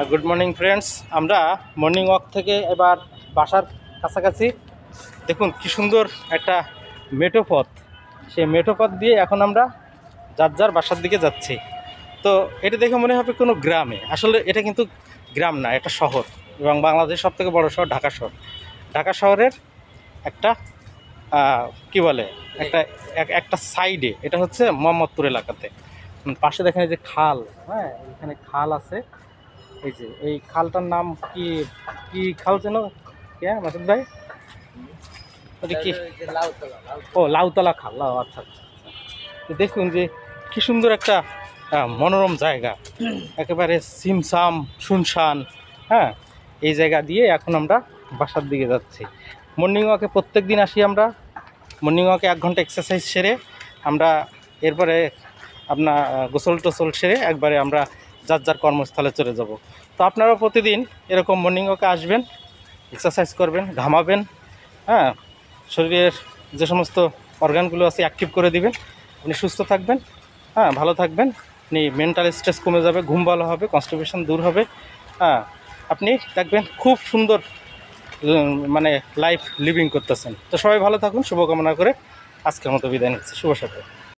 Good morning friends. আমরা morning walk থেকে এবার বাসার কাছাকাছি দেখুন কি সুন্দর একটা মেঠো পথ। সেই মেঠো পথ দিয়ে এখন আমরা যার যার বাসার দিকে যাচ্ছি। তো এটা দেখে মনে হবে কোনো গ্রামে, আসলে এটা কিন্তু গ্রাম না, এটা শহর এবং বাংলাদেশের সবথেকে বড় শহর ঢাকা শহর। ঢাকা শহরের একটা কি বলে একটা একটা সাইডে, এটা হচ্ছে মোহাম্মদপুর এলাকাতে। পাশে দেখেন এই যে খাল, হ্যাঁ এখানে খাল আছে। এই যে এই খালটার নাম কি, কি খাল যেন, কে মাসুদ ভাই? ওটা কি? ও লাউতলা খাল, লাউ, আচ্ছা আচ্ছা আচ্ছা। তো দেখুন যে কি সুন্দর একটা মনোরম জায়গা, একেবারে সিমসাম শুনশান। হ্যাঁ, এই জায়গা দিয়ে এখন আমরা বাসার দিকে যাচ্ছি। মর্নিং ওয়াকে প্রত্যেক দিন আসি আমরা। মর্নিং ওয়াকে 1 ঘন্টা এক্সারসাইজ সেরে আমরা এরপরে আপনার গোসল টোসল সেরে একবারে আমরা যার যার কর্মস্থলে চলে যাব। তো আপনারাও প্রতিদিন এরকম মর্নিং ওয়াকে আসবেন, এক্সারসাইজ করবেন, ঘামাবেন। হ্যাঁ, শরীরের যে সমস্ত অর্গানগুলো আছে অ্যাক্টিভ করে দিবেন। আপনি সুস্থ থাকবেন, হ্যাঁ ভালো থাকবেন। আপনি মেন্টাল স্ট্রেস কমে যাবে, ঘুম ভালো হবে, কনস্টিপেশন দূর হবে। হ্যাঁ, আপনি দেখবেন খুব সুন্দর মানে লাইফ লিভিং করতেছেন। তো সবাই ভালো থাকুন, শুভকামনা করে আজকের মতো বিদায় নিচ্ছি। শুভ সকাল।